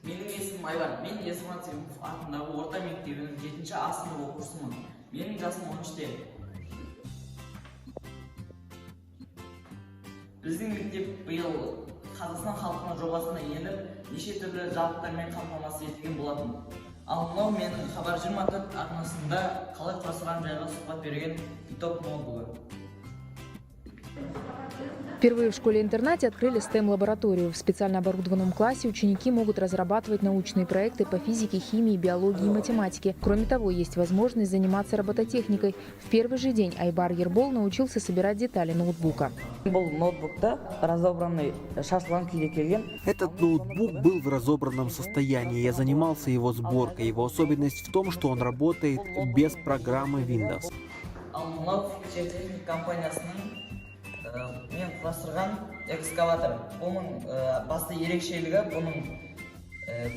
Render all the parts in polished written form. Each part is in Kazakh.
Менің есімім Айбар. Мен Есмат Семенов атындағы орта мектебінің 7-ші А сынып оқушысымын. Менің жасым 13-те. Біздің мектеп биыл Қазақстан халқына жобасына еніп, неше түрлі жабдықтармен қамтамасыз етілген болатын. Ал мынау менің Хабар 24 арнасында қалай құрастырған жайға сұхбат берген итог ноутбугі. Впервые в школе-интернате открыли STEM-лабораторию. В специально оборудованном классе ученики могут разрабатывать научные проекты по физике, химии, биологии и математике. Кроме того, есть возможность заниматься робототехникой. В первый же день Айбар Ербол научился собирать детали ноутбука. Этот ноутбук был в разобранном состоянии. Я занимался его сборкой. Его особенность в том, что он работает без программы Windows. Мен құрастырған экскаватор. Бұның басты ерекшелігі, бұның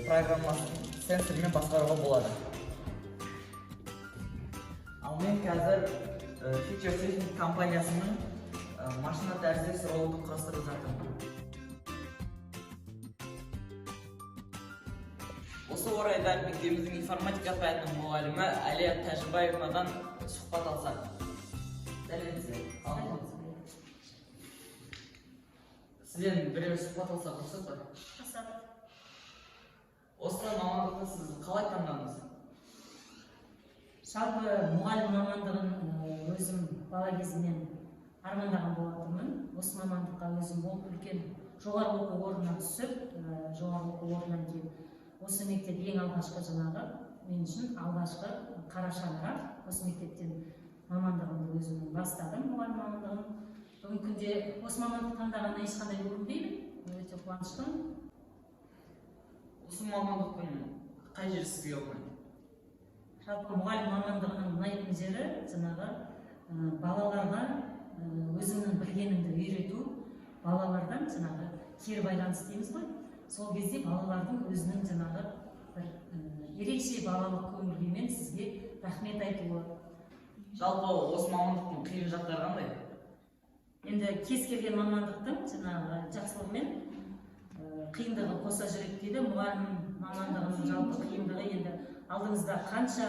программасын сенсормен басқаруға болады. Ал мен қазір Future Technic компаниясының машина тәріздес роботын құрастырып жатырмын. Осы орайда мектебіміздің информатика пәнінің мұғалімі Әлия Тәжібаевадан сұхбат алсақ. Сәлеметсіздер. Сізден біреу сұхбат алса құрсыз ба? Осы мамандықты сіз қалай таңдадыңыз? Жалпы мұғалім мамандығын өзім бала кезімнен армандаған болатынмын. Осы мамандыққа өзім болып үлкен жоғары оқу орнына түсіп, жоғары оқу орнынан кейін осы мектеп ең алғашқы жаңағы мен үшін алғашқы қара шаңырақ. Осы мектептен мамандығымды өзім бастадым, мұғалім мамандығын. Бүгінгі күнде осы мамандық таңдағаннан ешқандай өкінбеймін. Өте қуаныштымын. Осы мамандықтың қай жері сізге ұнайды? Жалпы мұғалім мамандығының ұнайтын жері жаңағы балаларға өзіңнің білгеніңді үйрету, балалардан жаңағы кері байланыс дейміз ғой. Сол кезде балалардың өзінің жаңағы бір ерекше балалық көңіл-күймен сізге рахмет айтуы. Жалпы осы мамандықтың қиын жақтары қандай? Енді кез келген мамандықтың жаңағы жақсылығы мен қиындығы қоса жүреді дейді. Мұғалім мамандығының жалпы қиындығы енді алдыңызда қанша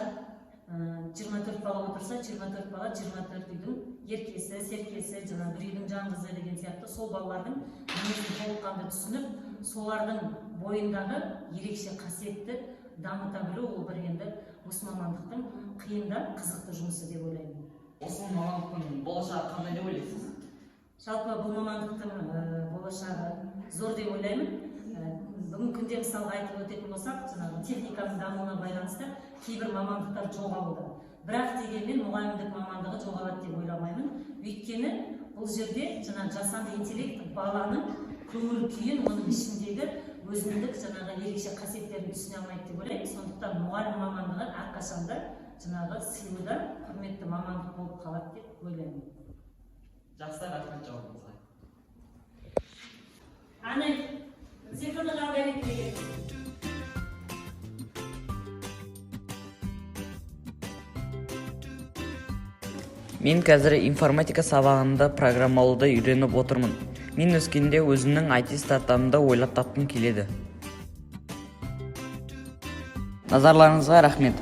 24 бала отырса, 24 бала 24 үйдің еркесі, серкесі, жаңа бір үйдің жалғызы деген сияқты сол балалардың мінезін толыққанды түсініп, солардың бойындағы ерекше қасиетті дамыта білу ол бір енді осы мамандықтың қиын да қызықты жұмысы деп ойлаймын. Осы мамандықтың болашағы қандай деп ойлайсыз? Жалпы бұл мамандықтың болашағы зор деп ойлаймын. Бүгінгі күнде мысалға айтып өтетін болсақ, жаңағы техниканың дамуына байланысты кейбір мамандықтар жоғалуда. Бірақ дегенмен мұғалімдік мамандығы жоғалады деп ойламаймын. Өйткені бұл жерде жаңағы жасанды интеллект баланың көңіл күйін, оның ішіндегі өзіндік жаңағы ерекше қасиеттерін түсіне алмайды деп ойлаймын. Сондықтан мұғалім мамандығы әрқашанда жаңағы сыйлы, құрметті мамандық болып қалады деп ойлаймын. Жақсы, рахмет жауабыңызға. Аны цифрлы алгоритм деген. Мен қазір информатика сабағында программалауды үйреніп отырмын. Мен өскенде өзімнің IT стартапымды ойлап тапқым келеді. Назарларыңызға рахмет.